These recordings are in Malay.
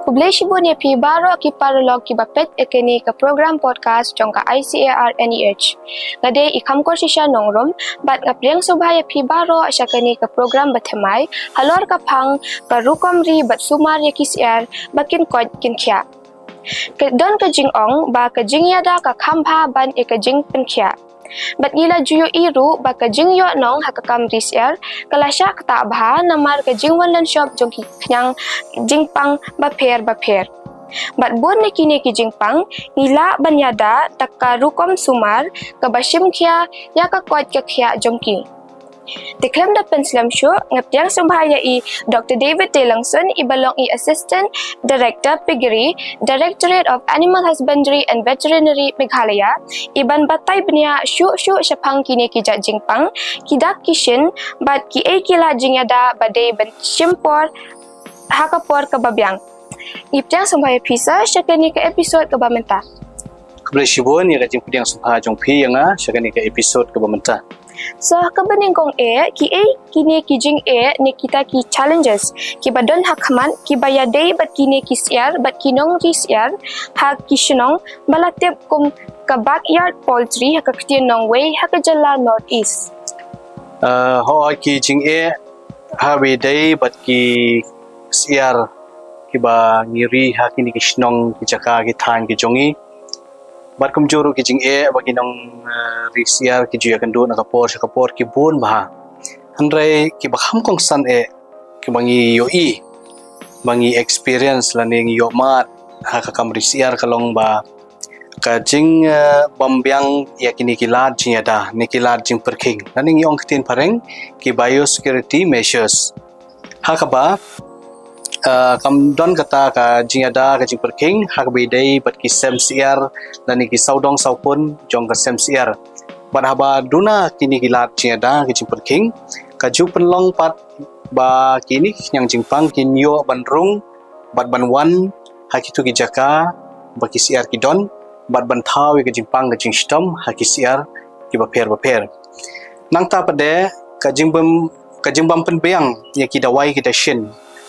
Kubleshibun pi baro ki paralog ki bapet ekeni ke program podcast jongka ICAR NEH. Ngade ikam korsisha nongrom bat ngapriang subhaya pi baro asyakeni ke program batemai halor kapang karukomri bat sumar yakisiar bakin kod kinkia. Don kajing ong ba kajing yada ka kambha ban ekajing penkia. Bat gila juyo iru ba kajing yo nong hakakam risiar kalasya kata abha namar kajing wanlan shop jongki kanyang jingpang baper. Bat bon nekini ki jingpang ngila banyada takka rukom sumar kabashim kia ya ka kod kia jongki. Diklaim da penslam syo ngaptiang sumbhaya i Dr. David Taylangson ibalong i Assistant Director Piggery, Directorate of Animal Husbandry and Veterinary Meghalaya, iban batay bnya syu syapang kini ki jingpang kidak kishin bat ki kila jingyada badai ban shimpor hakapor kababyang. Iptiang sumbhaya pisa syakani ke episode kabamenta. Kebleshibun ya kajing pediang sumbha jongpi yang syakani ke episode kabamenta. So kabaning kong kini kijing ni kita ki challenges ki badon hakaman ki bayadei bat kini ki siar bat kinong ri siar ha kishnong balatep kum ka backyard poultry ha ka ktinong way ha ka jala northeast. Ho kijing ha bedei bat ki siar ki ba ngiri ha kini kishnong ki jaka ki than ki jongi bat kum juru ki jing bagi nong risiar ki juya kandu na kapor ki bun bah handrai ki bakham kong san ki bangi bangi experience laning yo mat ha ka kam risiar kalong ba ka jing bambyang ya kini ki lad jing ada ni ki lad jing perking laning yong ktin pareng ki biosecurity measures ha ka ba kam don kata ka jingada ka jing perking hak bedai bat ki semsiar dan ki saudong saupun jong ka semsiar bat haba duna kini gilat jingada ka jing perking ka ju penlong pat ba kini yang jingpang kinyo banrung bat banwan hak itu ki jaka ba ki siar ki don bat ban thawi ka jingpang ka jing stom hak ki siar ki baper nang ta pade ka jingbam penbeang ya ki dawai ki dashin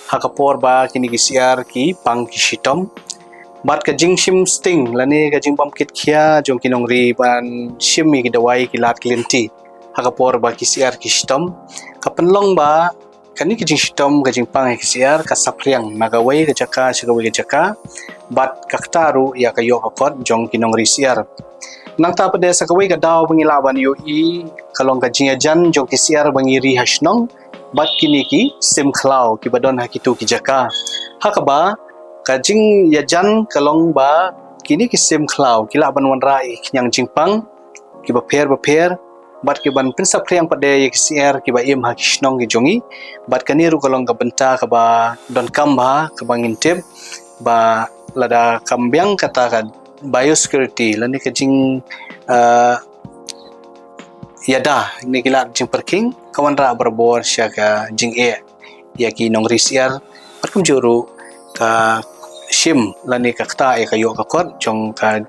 hakapor ba kini gisiar ki pang kishitom bat ka jing shim sting lani ka jing bam kit khia jong kinong ri ban shimi ki dawai ki lat klinti hakapor ba kisiar kishitom ka penlong ba kani ki jing shitom ka jing pang kisiar ka sapriang nagawai ka jaka bat ka ktaru ya ka yo hakot jong kinong ri siar nang ta pade sakawai ka daw pangilaban yo kalong ka jing ajan jong kisiar bangiri hasnong bat kini ki sim khlau ki badon hakitu ki jaka hakaba kajing yajan kalong ba kini ki sim khlau kila ban wan rai yang jingpang ki baper bat ki ban pinsap kriang pade ye kisier ki ba im hakishnong ki jongi bat kaniru kalong ka benta ka ba don kamba ka bangintip ba lada kambyang kata ka biosecurity lani kajing yada ni gila jing perking kawan ra berbor syaka jing ya ki nong risiar perkum juru ka shim lani ka kta ka yo ka kot jong ka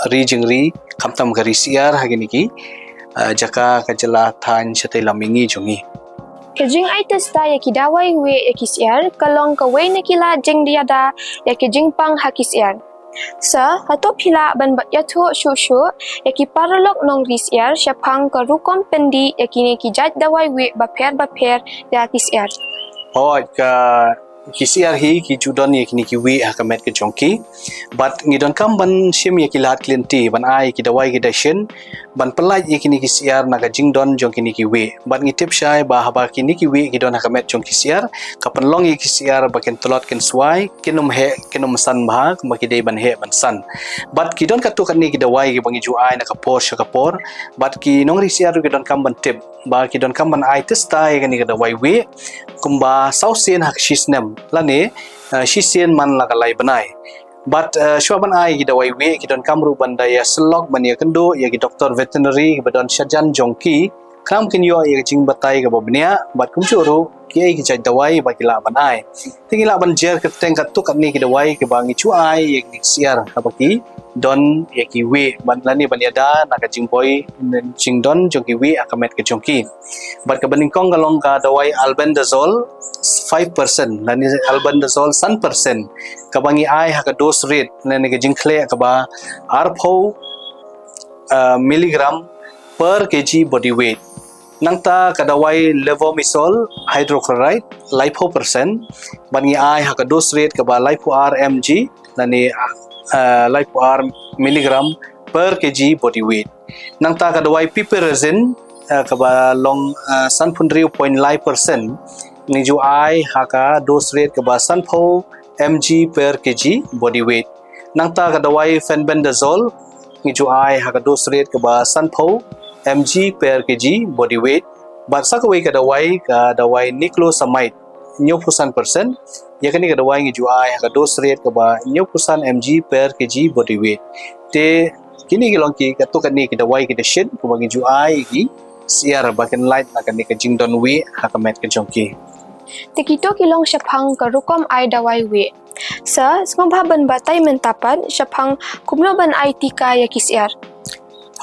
ri jing ri kamtam ka risiar hagini ki jaka ka jela than chatai lamingi jongi Kajing ay testa ya ki dawai we ekisiar kalong ka we nakila jing diada ya ki jing pang hakisiar. Sa hatop hila ban yatho shushu yaki paralok nong risiar syapang ka rukom pendi yakini ki jat dawai we baper ya kisiar. Ka kisiar hi ki judon yakini ki we hakamet ke jongki bat ngidon kam ban shim yaki lat klinti ban ai ki dawai ki dashin ban pelai yakini kisiar naga jingdon jongkini ki we bat ngitip syai ba haba kini ki we gidon hakamet jong kisiar ka penlong yaki kisiar baken telot ken swai kinum san ba baki dei ban he ban san bat kidon katu kan ni ki dawai ki bangi ju ai na kapor bat ki nong risiar gidon kam ban tip ba kidon kam ban ai testai kan ni ki dawai we kumba sausen hak shisnem lani shisien man lakalai banai but syuaban ai ki dawai we ki don kamru banda ya selok ban ya kendo ya ki doktor veterinary badon syajan jongki kam kin yo ya jing batai ka babnia bat kum churu ki ai ki jai dawai ba ki la ban ai tingila ban jer ka teng ka tu kan ni ki dawai ki bangi chu ai ya ki siar ka baki don ya ki we ban lani ban yada na ka jing boy jing don jong ki we akamet ke jongki bat ka baning kong galong ka dawai albendazole 5% lani albendazole 1% ka bangi ai ha ka dose rate lani ka jing khle ka ba arpho milligram per kg body weight nangta kadawai levomethol hydrochloride lipo percent bangi ai ha ka dose rate ka ba lipo r mg lani lipo r milligram per kg body weight nangta kadawai piperazine ka ba long 1.5% ni ju ai ha ka dose rate ka ba 1 mg per kg body weight nangta kadawai fenbendazole ni ju ai ha ka dose rate ka ba 1 mg per kg body weight but sakawai kadawai niclosamide 90% yakni kadawai ngi ju ai ka dose rate ka ba 90% mg per kg body weight te kini gilong ki ka to kani kadawai ki deshin ko bangi ju ai ki siar baken light na kani ka jingdon we ha ka met ka jongki Tikito kilong syapang karukom ay dawai we. Sa sumabhaban batay mentapan syapang kumloban ay tika ya kisiar.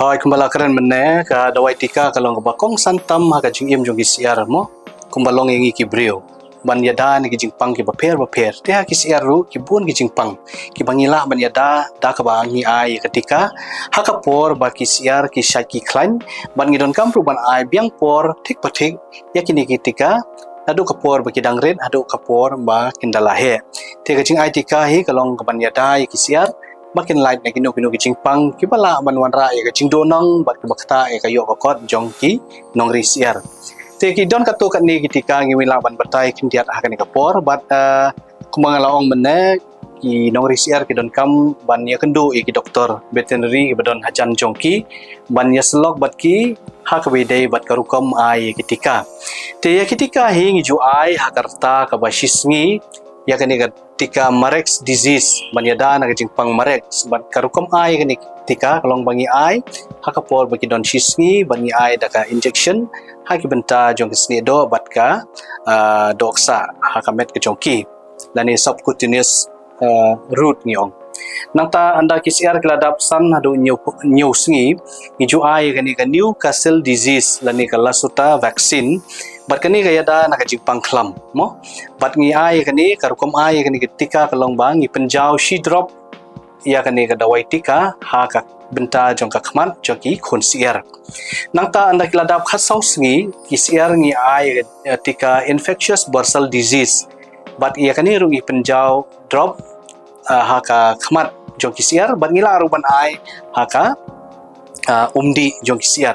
Hai kumbala keren mene ka dawai tika kalong ka bakong santam ha ka jingim jong kisiar mo kumbalong ingi ki brio ban yada ni ki jingpang ki baper te ha kisiar ru ki bun ki jingpang ki bangila ban yada da ka bangi ai ketika ha ka por ba kisiar ki shaki klan ban ngidon kampru ban ai biang por tik patik yakini ketika adu kapor bagi dangret adu kapor ba kindala he te ka jing ai tika hi kalong ka ban yada kisiar makin light na kino kicing pang kibala manwan ra ya kicing donang bat bakta ya kayo kokot jongki nong risiar te ki don kato kat ni ketika ngi wila ban batai kindiat akan kapor bat kumangalaong mene ki nong risiar ki don kam ban ya kendo ki doktor veterinary badon hajan jongki ban ya selok bat ki hak wedai bat karukom ai ketika te ya ketika hi ngi ju ai hakarta ka basisngi ya kani ketika Marek's disease banyada na jingpang Marek's bat karukom ai kani ketika kalong bangi ai hakapor bagi don shisngi bangi ai daka injection haki benta jong kesni do bat ka doksa hakamet ke jongki lani subcutaneous route niong nangta anda kisiar keladap san hadu new sngi niju ai kani ka Newcastle disease lani ka lasuta vaccine bat kani kaya da nak jingpang klam mo bat ngi ai kani karukom ai kani ketika kalong bang ngi penjau shi drop ya kani ka dawai tika ha ka benta jong ka khmat joki khun siar nangta anda kiladap khasau sngi kisiar ngi ai tika infectious bursal disease bat ya kani ru ngi penjau drop ha ka khmat jong kisiar bat ngila aruban ai ha ka umdi jong kisiar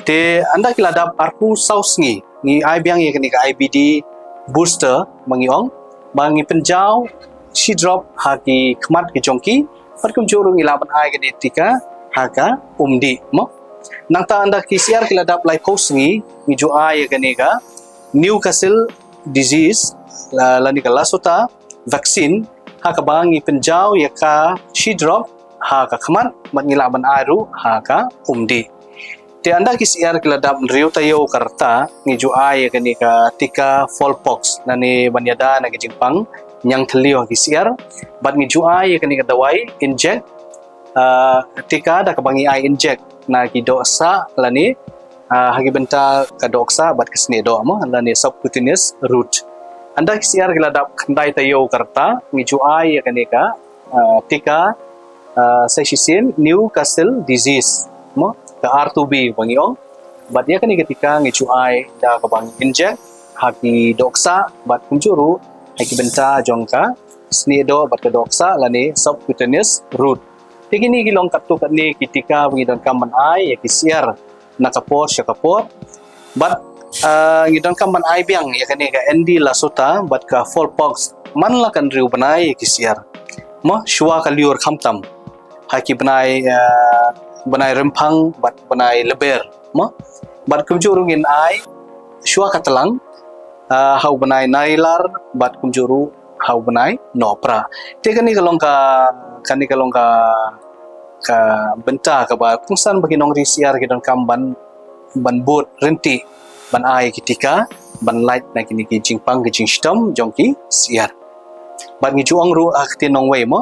te anda kiladap arku sausngi ni ai biang ye kani ka IBD booster mangiong bangi penjau shi drop haki khmat ki jongki patkum juru ngilaban ai kani tika haka umdi mo nangta anda kisiar kiladap lai posngi ni ju ai kani ka Newcastle disease lani ka lasota vaccine haka bangi penjau ya ka shi drop haka khmat mangilaban aru haka umdi te anda kisiar kiladap riu tayo karta ni ju ai kani ka tika fallpox nani banyada na jingpang nyang thlio kisiar bat ni ju ai kani ka dawai inject tika da ka bangi ai inject na ki dosa lani hagi benta ka doksa bat kisne do mo lani subcutaneous route anda kisiar kiladap khandai tayo karta ni ju ai kani ka tika sesisin Newcastle disease mo ka R2B bangiong bat ya kani ketika ngi ai da ka bang inject haki doksa bat kunjuru haki benta jongka snedo bat ka doksa lani subcutaneous route tigini gilong kattu ni ketika bangidon kaman ai ya kisiar nakapor syakapor bat ngidon kaman ai biang ya kani ka ND lasota bat ka fallpox man la kan riu banai ya kisiar mo shwa ka liur khamtam haki banai rempang bat banai leber mo bat kumjuru ngin ai shua katalang hau banai nailar bat kumjuru hau banai nopra te kani kalong ka benta ka ba kungsan bagi nong risiar gidon kamban ban bot renti ban ai ketika ban light na kini ki jingpang ki jingstom jongki siar bat ngi juang ru akti nong wei mo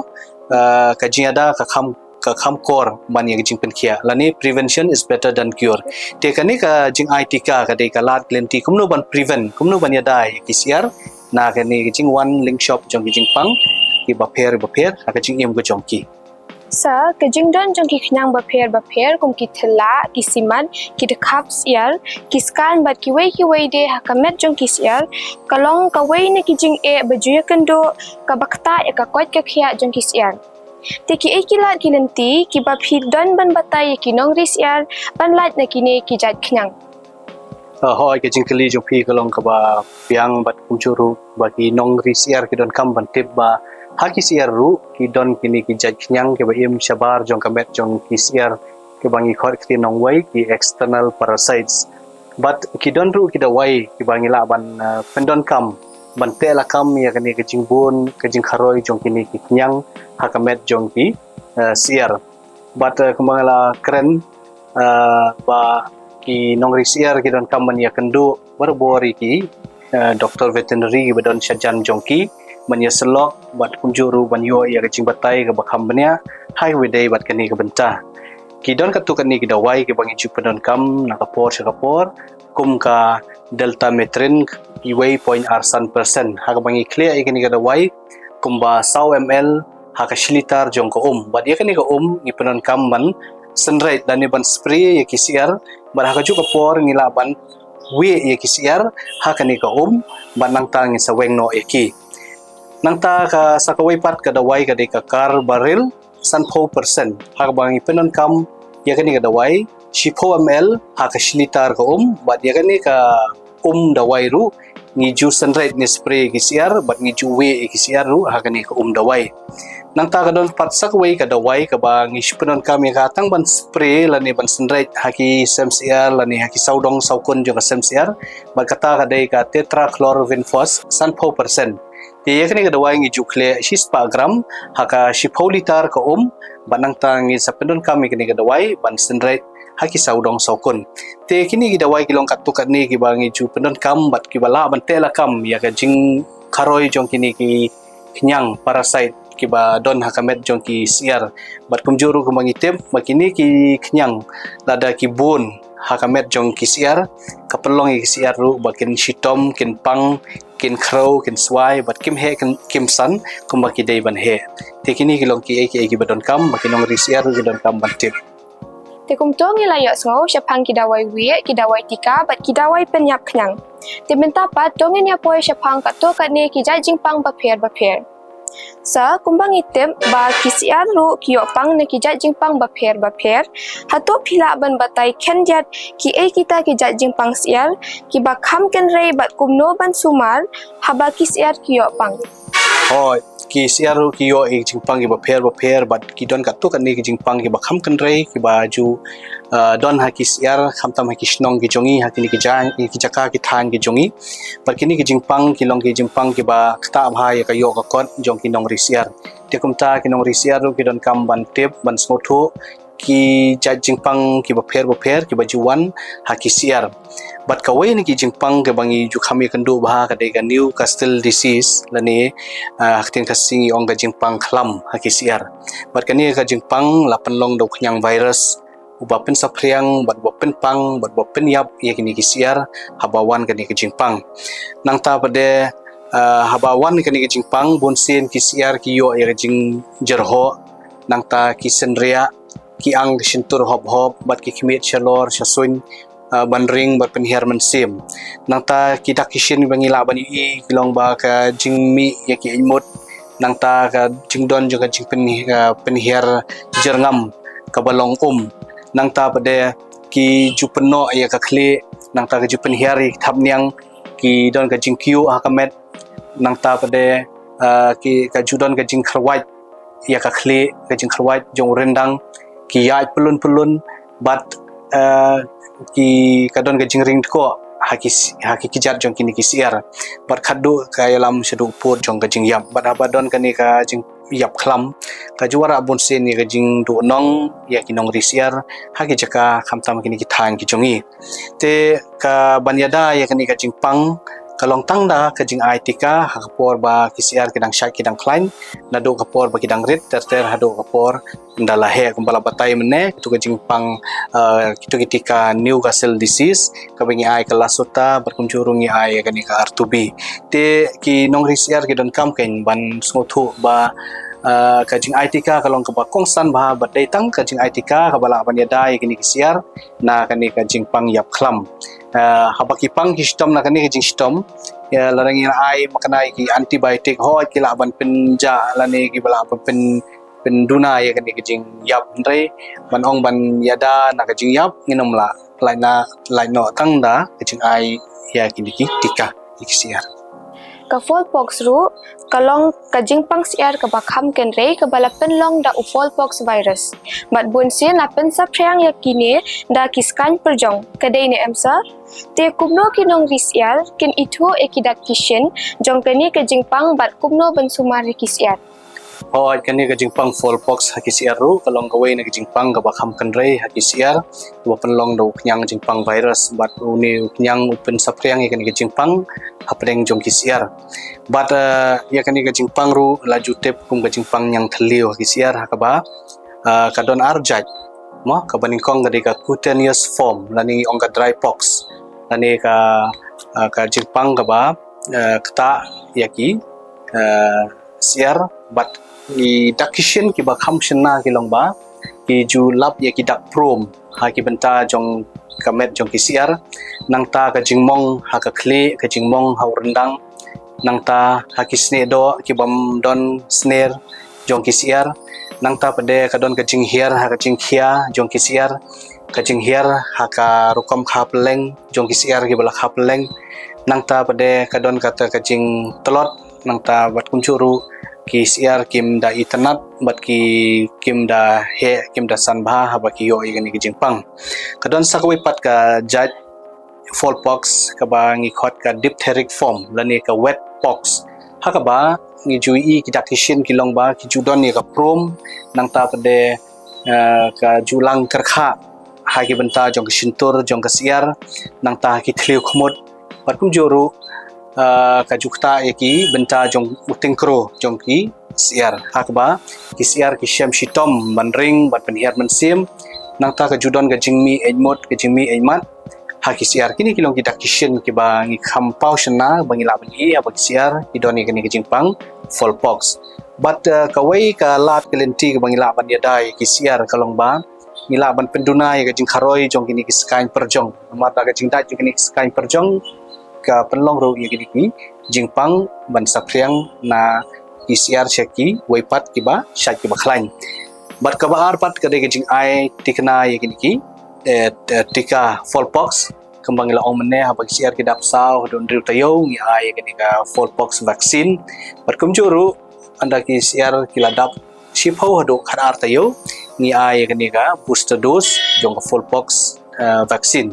ka jingada ka kham ka kham kor ban ya jing penkhia lani prevention is better than cure te kani ka jing IT ka dei ka lat glenti kumno ban prevent kumno ban ya dai ki siar na kani jing one link shop jong ki jing pang ki ba pher ka jing em go jong ki Sa kajing don jong ki khnang ba pher kum ki thela ki siman ki the cups yar ki scan bat ki wei de ha kamet jong ki siar kalong ka wei ne ki jing e bajuya kando ka bakta e ka kot ka khia jong ki siar te ki e ki lat ki lenti ki ba phi don ban batai ki nong ris yar ban lat na ki ne ki jat khnang hoi ke jing kali jong pi kalong ka ba piang bat kumchuru ba ki nong ri siar ki don kam ban tip ba haki siar ru ki don kini ki jaj knyang ke ba im shabar jong kamet jong ki siar ke bangi khor ki nong wai ki external parasites but ki don ru ki da wai ki bangi la ban pendon kam ban te la kam ya kani ke jing bun ke jing kharoi jong kini ki knyang ha kamet jong ki siar but kumangala kren ba ki nong ri siar ki don kam man ya kendu berbori ki doktor veterinary ki badon syajan jong ki manya selok bat kunjuru ban yo ya kecing batai ke bakam bania highway day bat kani ke benta ki don katu kani ke dawai ke bangi chu pedon kam na kapor sakapor kum ka delta metrin ki wei point arsan persen ha ka bangi clear ikani ke dawai kum ba 100 ml ha ka shilitar jong ko bat ya kani ke ni pedon kam ban sunlight dan ni ban spray ya ki siar bar ha ka ju kapor ngila ban we ya ki siar ha kani ke ban nang tang sa weng no eki nang ta ka sa kawai pat ka dawai ka de ka kar baril san 4% ha bang ipenon kam ya kani ka dawai shi 4 ml ha ka shilitar ka bat ya kani ka dawai ru ni ju sunlight ni spray ki siar bat ni ju we ki siar ru ha kani ka dawai nang ta ka don pat sa kawai ka dawai ka bang ipenon kam ya ka tang ban spray la ni ban sunlight ha ki semsiar la ni ha ki saudong saukun jo ka semsiar bat kata ka de ka tetrachlorovinphos san 4% ti yakni ka dawai ngi jukle 6 gram haka 10 liter ka banang tangi sa pendon kami kini ka dawai ban sunlight haki saudong saukun te kini ki dawai kilong katukat ni ki bangi ju pendon kam bat ki bala ban tela kam ya ka jing karoi jong kini ki knyang parasite ki ba don hakamet jong ki siar bat kumjuru kumangitip makini ki knyang lada ki bun hakamet jong ki siar kapelong ki siar ru bakin shitom kin pang kin crow kin swai bat kim he kim san kumbaki day ban he tekini kilong ki ki badon kam bakinong risiar ki don kam bantip te kum to ngi layo sngo syapang ki dawai wi ki dawai tika bat ki dawai penyap khnang te menta pat to ngi nya poi syapang ka to ka ne ki jai jing pang ba pher sa kumbang item ba kisian ru ki yo pang ne ki jai jing pang ba pher hato phila ban batai khen jat ki e kita ki jai jing pang sial ki ba kham ken rei bat kumno ban sumar haba kisiar ki yo pang hoi ki siar ru ki yo e jing pang ki ba pher bat ki don ka to ka ne ki jing pang ki ba kham kan rei ki ba ju don ha ki siar kham tam ha ki snong ki jongi ha ki jang ki jaka ki than ki jongi par kini ki jing pang ki long ki jing pang ki ba ta bha ya ka yo ka kot jong ki nong risiar te kum ta ki nong risiar ru ki don kam ban tip ban smotho ki jing pang ki ba pher ki ba juwan ha ki siar bat ka wei ni ki jing pang ke bangi ju khami kandu bha ka de ka Newcastle disease lani haktin ka singi ong ka jing pang khlam ha ki siar bat ka ni ka jing pang la panlong do khnyang virus uba pen sapriang bat bo pen pang bat bo pen yap ye kini ki siar habawan ka ni ki jing pang nang ta pade habawan ka ni ki jing pang bon sen ki siar ki yo ye jing jerho nang ta ki senria ki ang sintur hop bat ki khimit chalor shasun banring bat penhiar mensim nang ta ki dakishin bangila bani i kilong ba ka jingmi ya ki imut nang ta ka jingdon juga jing penhiar jerngam ka balong nang ta pade ki jupeno ya ka khle nang ta ka jupen hiari thapnyang ki don ka jingkyu hakamet nang ta pade ki ka judon ka jing khrwait ya ka khle ka jing khrwait jong rendang ki yai pelun bat ki kadon ka jing ring ko haki kijat jong kini kisiar bat khadu ka yalam sedu pur jong ka jing yap bat abadon kani ka jing yap khlam ka juara bun sen ni ka jing du nong ya ki nong risiar haki jaka khamtam kini ki thang ki jongi te ka banyada ya kani ka jing pang kalong tangda kajing ai tika kapor ba kisiar kidang syai kidang klein nado kapor ba kidang rit ter hado kapor ndala he kumbala batai mene tu kajing pang kitu kitika Newcastle disease kabingi ai kalasota berkunjurungi ai kani ka artubi te ki nong risiar kidon kam ken ban smothu ba kajing aitika kalong kaba kongsan bah badai tang kajing aitika kabala ban yadai kini kisiar na kani kajing pang yap klam habaki pang kistom na kani kajing stom ya larang ina ai makanai ki antibiotic ho ki la ban penja lani ki bala pen penduna ya kani kajing yap ndre ban ong ban yada na kajing yap nginom la lain no tangda kajing ai ya kini ki tika kisiar ka fowlpox ru kalong kajing pang siar ka bakham ken rei ka bala penlong da u fowlpox virus mat bun si na pen sa phrang ya kini da kiskan perjong kadai ne emsa te kumno kinong risiar ken itu ekidak kishen jong kani kajing pang bat kumno ban sumari kisiar Hoy kani kajing pang fowlpox hakisiar ru kalong kawai na kajing pang ka bakham kan rei hakisiar wa penlong do knyang jing pang virus bat uni knyang upen sapriang ya kani kajing pang hapreng jong kisiar but ya kani kajing pang ru laju tep kum kajing pang yang thlio kisiar hakaba kadon arjat mo kabaning kong gadi ka cutaneous form lani ongka dry pox lani ka kajing pang kaba kata yaki siar but i dakishin ki bakham shinna ki longba ki ju lap yaki dak prom ha ki benta jong kamet jong kisiar nang ta ka jingmong ha ka khle ka jingmong ha rendang nang ta ha ki sne do ki bam don snare jong kisiar nang ta pade ka don ka jing hiar ha ka jing khia jong kisiar ka jing hiar ha ka rukom kha pleng jong kisiar ki bala kha pleng nang ta pade ka don ka ta ka jing telot nang ta bat kunchuru ki siar kim da itanat bat ki kim da he kim da sanbha ha ba ki yo igani ki jingpang kadon sakwi pat ka jat fowlpox ka ba ngi khot ka diphtheric form lani ka wet pox ha ka ba ngi jui ki dakishin ki long ba ki judon ni ka prom nang ta pade ka julang karkha ha ki benta jong shintur jong ka siar nang ta ki thliu khmut pat kum joru kajukta yaki benta jong uting kro jong ki siar hakba ki siar ki syam shitom banring bat penhiar mensim nang ta ka judon ka jingmi ejmot ka jingmi ejmat ha ki siar kini kilong kita kishin ki ba ngi khampau shna bangi la bangi abak siar ki doni ka ni ka jingpang fowlpox but kawai ka lat kelenti ka bangi la ban yadai ki siar kalong ba ngila ban penduna ya ka jing kharoi jong kini ki skain perjong mata ka jing dai jong kini skain perjong ka penlong ro ye gini jingpang ban sapriang na isiar syaki waipat kiba syaki bakhlain bat ka baar pat ka de jing ai tikna ye gini ki tika fowlpox kembang ila ong mene ha bagi siar ki dap sau don riu tayo ngi ai gini ka fowlpox vaccine bat kum juru anda ki siar ki ladap shipho hado khadar tayo ngi ai gini ka booster dose jong ka fowlpox vaccine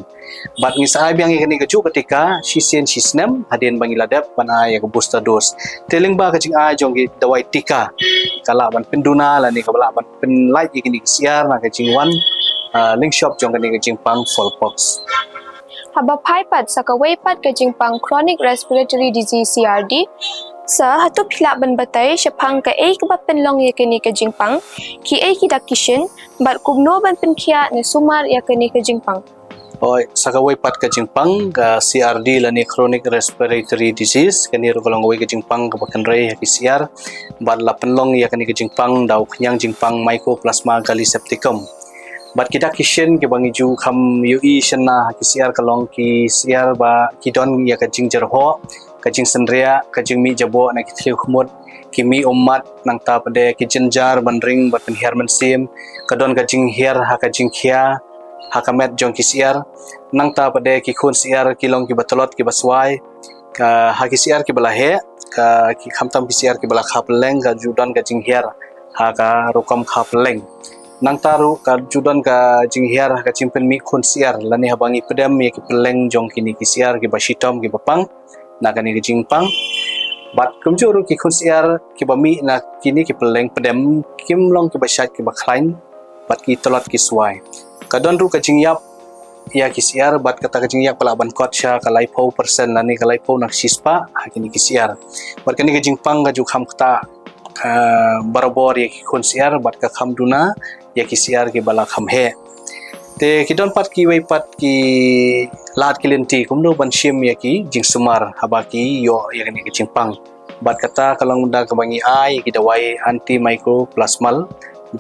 bat ngi saay biang ikani kaju ketika sisen sisnem hadin bangi ladap pana ya booster dose teling ba kajing a jong gi dawai tika kala ban penduna lani kabala ban pen light ikani siar na kajing wan link shop jong kani kajing pang fowlpox haba phai pat sakawai pat kajing pang chronic respiratory disease CRD sa hatu phila ban batai shapang ka ei ka penlong ya kani kajing pang ki ei ki dakishin bat kumno ban penkhia ne sumar ya kani kajing pang Oi, sakawai pat ka jingpang ka CRD lani chronic respiratory disease kani ro kolong wai ka jingpang ka bakan rei ha siar bat la penlong ya kani ka jingpang dau khnyang jingpang mycoplasma gallisepticum bat kita kishen ke bangi ju kham ui shanna ha siar kalong ki siar ba kidon ya ka jing jerho ka jing senria ka jing mi jabo na ki thliu khmut ki mi ummat nang ta pade ki jenjar bandring bat penhiar mensim kadon ka jing hiar ha ka jing khia hakamet jong kisiar nang ta pade ki khun siar kilong ki batolot ki baswai ka ha kisiar ki balahe ka ki khamtam kisiar ki bala khapleng ka judan ka jinghiar ha ka rukom khapleng nang taru ka judan ka jinghiar ka chimpen mi khun siar lani habangi pedam ye ki peleng jong kini kisiar ki bashitom ki bapang na kani ki jingpang bat kumjuru ki khun siar ki bami na kini ki peleng pedam kimlong ki bashat ki bakhlain bat ki tolot ki swai kadon ru ka jingyap ya kisiar bat kata kajing yak pala ban kot sha kalai po persen lani kalai po nak sispa hakini kisiar bat kani kajing pang kaju kham kata barabor ya ki konsiar bat ka kham duna ya kisiar ki bala kham he te kidon pat ki wei pat ki lat kilenti kumno ban shim ya ki jing sumar habaki yo ya kani kajing pang bat kata kalau munda kebangi ai ki dawai anti mycoplasmal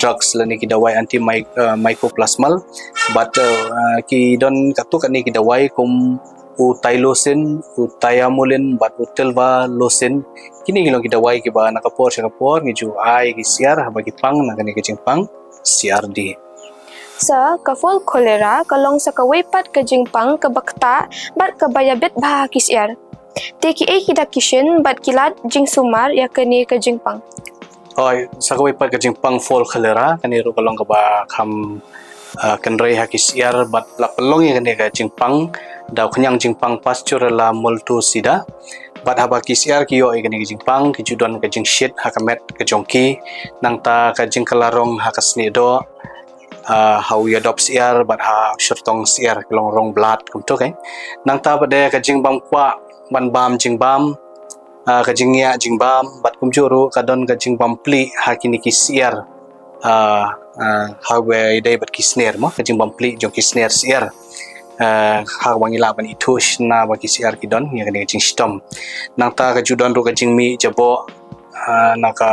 drugs lani ki dawai anti mycoplasmal but ki don katuk ani ki dawai kum tylosin thiamulin but telvalosin kini gilong ki dawai ki ba nakapor ni ju ai ki siar bagi pang nagani ki jingpang siar di Sa kafol kolera kalong sa kawaipat ka jingpang kabakta bat kabayabit bah kisyar. Teki ay kidakishin bat kilat jing sumar ya kani ka jingpang. oi sakawai pat ka jingpang fall cholera kani ru kalong ka ba kham kanrei hakisiar bat lapelong ya kani ka jingpang daw kanyang jingpang pasturella multusida bat haba kisiar kiyo ay kani ka jingpang kijudon ka jing shit hakamet ka jongki nang ta ka jing kalarong hakasni do how you adopt siar bat ha shurtong siar kalong rong blood kumto kay nang ta pade ka jing bam kwa ban bam jing bam kajing ya jing bam bat kumjuru kadon kajing bam pli hakini kisiar hawe dai bat kisner mo kajing bam pli jong kisner siar ha wangila ban itush na ba kisiar kidon ya kani kajing stom nang ta kajudon ru kajing mi jabo naka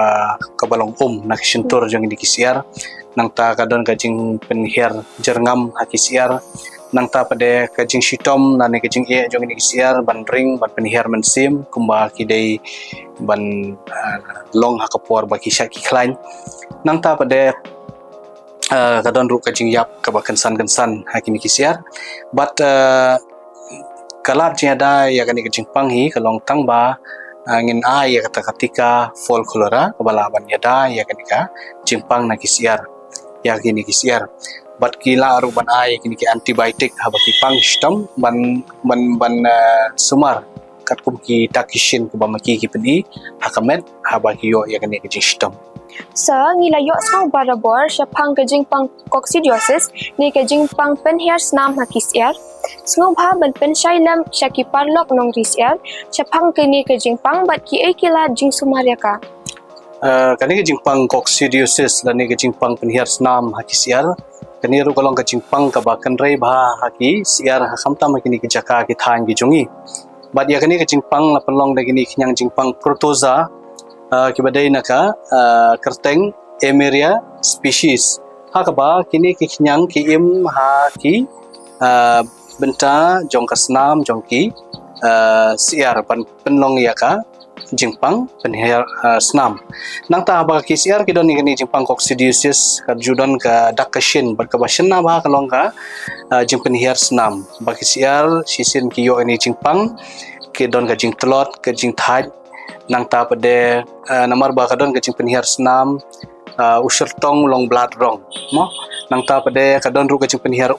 kabalong naka shintur jong ini kisiar nang ta kadon kajing penher jerngam hakisiar nang ta pade kajing shitom na ne kajing e jong ini kisiar ban ring ban penher mensim kumba kidai ban long hakapor ba kisha kiklain nang ta pade kadon ru kajing yap kabakan san hakini kisiar but kalat jada ya kani kajing panghi kalong tangba angin ya kata ketika fall cholera kebalaban yada ya kenika jimpang na kisiar ya kini kisiar bat kila aruban kini ki antibiotik habaki pang stom ban sumar katkum ki takishin ku bamaki ki pedi hakamet habaki yo ya kini ki stom Sa ngilayo sa barabor siya pang kajing pang coccidiosis ni kajing pang penhiars nam hakisyar. Sngov ha ban penshailam siya ki parlok nong risyar siya pang kini kajing pang bat ki ay kila jing sumarya ka. Kani kajing pang coccidiosis lani kajing pang penhiars nam hakisyar kani ru kolong kajing pang kabakan rei bha haki siar hakamta makini kijaka ki than ki jungi bat ya kani kajing pang lapelong dagini kinyang jing pang protoza kibadai naka kerteng emeria species hakaba kini kinyang ki im ha ki benta jong kasnam jong ki siar pan penlong yaka jingpang penher snam nang ta ba ki siar ki don ni jingpang coccidiosis ka judon ka dakashin bar ka bashin na ba kalong ka jingpen her snam ba ki siar sisin ki yo ni jingpang ki don ka jing tlot ka jing thai nang ta pade namar ba kadon kajing penhiar senam usur tong long blood rong mo nang ta pade kadon ru kajing penhiar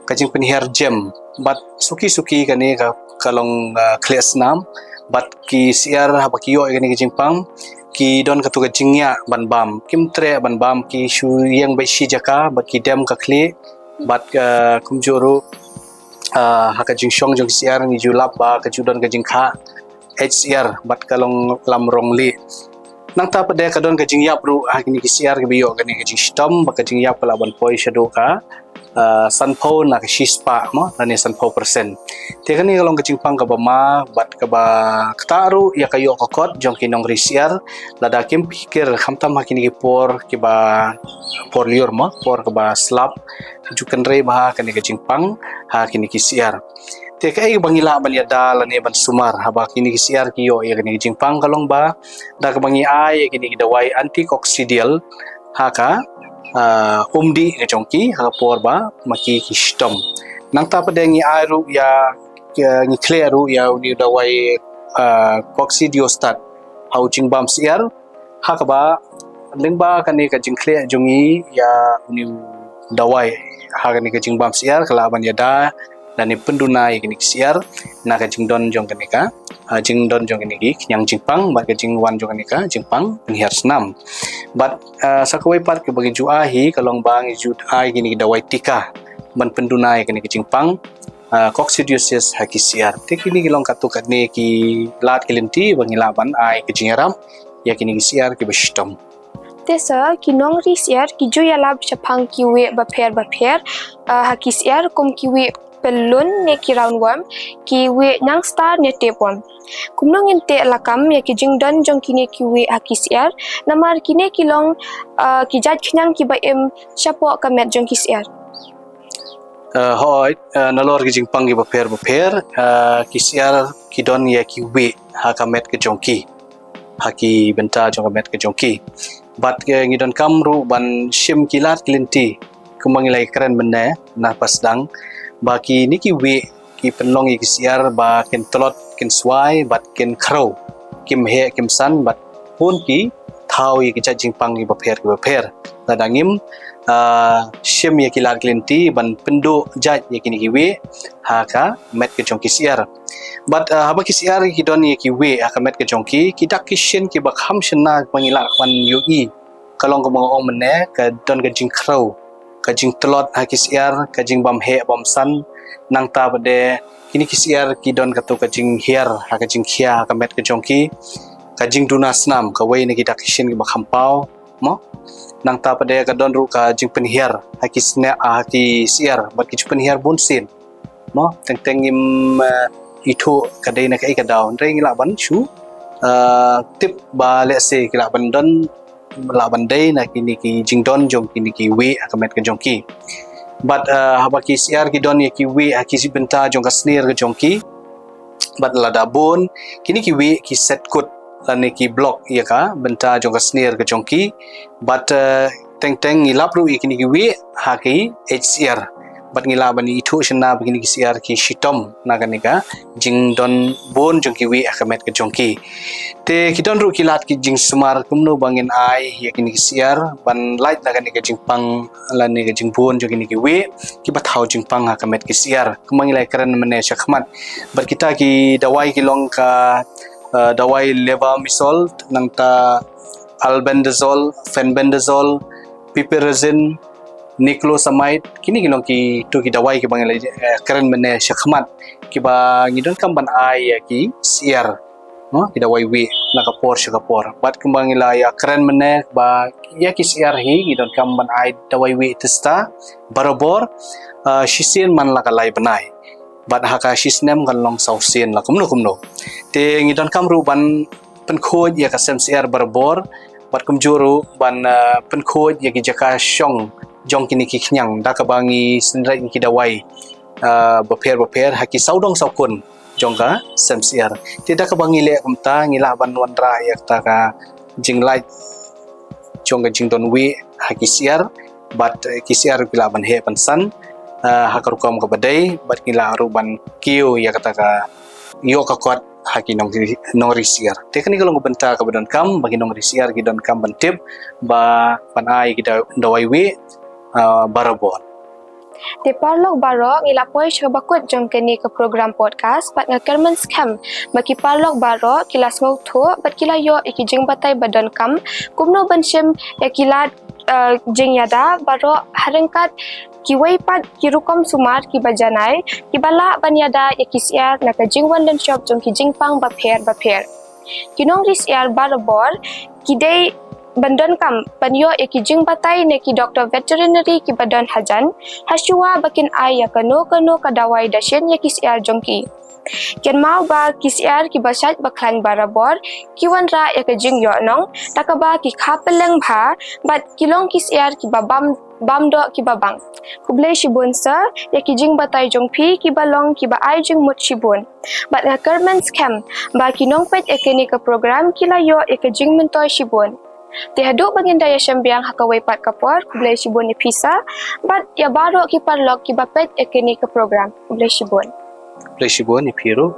kajing penhiar gem bat suki kani ka kalong clear senam bat ki siar habakiyo kani kajing pang ki don katu kajing ya ban bam kim tre ban bam ki shu yang bai shi jaka bat ki dem ka kli bat kumjuru hakajing shong jong siar ni julap ba kajudon kajing kha HCR bat kalong lamrong li nang ta pade kadon kajing yap ru hakini kisiar biyo kani kajing stom ba kajing yap laban poi shado ka sanpo na ka shispa mo nani sanpo persen te kani kalong kajing pang ka ba ma bat ka ba ktaru ya kayo kokot jong kinong risiar lada kim pikir khamtam hakini ki por ki ba por liur mo por ka ba slap jukan re ba kani kajing pang hakini kisiar te kai bangila ban yada lani ban sumar haba kini kisiar kiyo ya kini jingpang kalong ba da ka bangi ai kini dawai anticoccidial haka umdi ngejongki haka por ba maki kistom nang ta padengi airu ya ngi clearu ya uni dawai coccidiostat hau jingbam siar haka ba lingba kani ka jingkle jongi ya uni dawai haka ni ka jingbam siar kala ban yada dan penduna yang kini siar na kajing don jong kenika jing don jong kini yang jingpang bat kajing wan jong kenika jingpang penhiar senam bat sakawai pat ke bagi juahi kalong bang jut ai kini dawai tika ban pendunai kini ki jingpang coccidiosis haki siar te kini kilong katukat ni ki lat kilinti bangila ban ai ki jingaram ya kini ki siar ki bestom Tesa kinong ri siar ki ju yalab chapang kiwe baper haki siar kum kiwe pelun ne ki roundworm kiwe nang star ne tapeworm kumnong inte lakam ya ki jingdon jong kini kiwe haki siar namar kini kilong ki jat knyang ki ba em chapo kamet jong ki siar hoi nalor ki jingpang ki baper ki siar ki don ya ki we hakamet ke jongki haki benta jong kamet ke jongki bat ke ngidon kamru ban shim kilat kilinti kumangilai keren benda na pasdang baki ni ki we ki penlong ki siar ba ken telot ken swai bat ken crow kim he kim san bat pun ki thau ki jajing pang ki baper ladangim shim ya kilat kilinti ban pendo jaj ya kini ki we haka met ke jong ki siar but haba ki siar ki don ye ki we akamet ke jongki ki dak ki shin ki bakham shina pangila pan ui kalong ko mga ong mene ka don ka jing crow ka jing telot ha ki siar ka jing bam he bam san nang ta bade kini ki siar ki don ka to ka jing hiar ha ka jing khia ka met ke jongki ka jing duna snam ka we ne ki dak ki shin ki bakham pau mo nang ta bade ka don ru ka jing penhiar ha ki sne ha ki siar bat ki penhiar bun sin mo teng im itu kadai nak ikat daun ring la ban chu tip ba le se kila ban don la ban dai na kini ki jingdon jong kini ki we akamet ke jongki but haba ki siar ki don ye ki we ki si benta jong ka snare ke jongki but la da bon kini ki we ki set kut la ne ki block ya ka benta jong ka snare ke jongki but teng ngilap ru kini ki we ha ki HCR bat ngila bani itu shna begini ki siar ki shitom naganika jing don bon jong ki we akamet ke jongki te ki don ru kilat ki jing sumar kumno bangin ai ya kini ki siar ban light naganika jing pang lani ke jing bon jong kini ki we ki bathau jing pang akamet ki siar kumangilai keren mene shakmat bar kita ki dawai ki long ka dawai levamisol nang ta albendazole fenbendazole piperazine niclosamide kini kilong ki tu ki dawai ki bangai keren mene shakmat ki ba ngidon kam ban ai ki siar no ki dawai we na kapor shakapor bat kembang ila ya keren mene ba ya ki siar hi ngidon kam ban ai dawai we testa barabor shisin man la kalai banai bat haka shisnem kan long sausin la kumno te ngidon kam ru ban penkhoj ya ka sem siar barabor bat kumjuru ban penkhoj ya ki jaka shong jong kini ki khnyang da ka bangi senrai ki dawai baper haki saudong saukun jong ka semsiar tidak ka bangi le kumta ngila ban wandra yak ta ka jing light jong ka jing don we haki siar bat ki siar bila ban he pan san hakar kom ka badai bat ngila ru ban kiu yak ta ka yo ka kot haki nong risiar tekni kalau benta ka badan kam bagi nong risiar ki don kam bantip ba panai ki dawai we barabon. Te parlok baro ngilapoi bakut jong kini ke program podcast pat ngakermen scam baki parlok baro kilas mau thu bat kila yo iki jing batai badan kam kumno banshim ya kilat jing yada baro harengkat kiwai pat kirukom sumar ki bajanai kibala banyada ya kisiar na ka jing wandan shop jong ki jing pang baper kinong risiar barabor kidai bandan kam panyo ki jing batai ne ki doktor veterinary ki badan hajan hasua bakin ai ya kano ka dawai dashen ya kisiar jongki ken mau ba kisiar ki basat baklan barabor ki wanra ya ka jing yo nong takaba ki khapeleng bha bat kilong kisiar ki bam do ki babang kublai shibun sa ya ki jing batai jongpi ki balong ki ba ai jing mut shibun bat na kerman scam ba kinong pet ekeni ka program kila yo ya ka jing mentoy shibun Tihaduk baginda ya syambiang hakawai pat kapor kublai shibun ni pisa bat ya baro ki parlok ki bapet ekeni ke program kublai shibun ni piru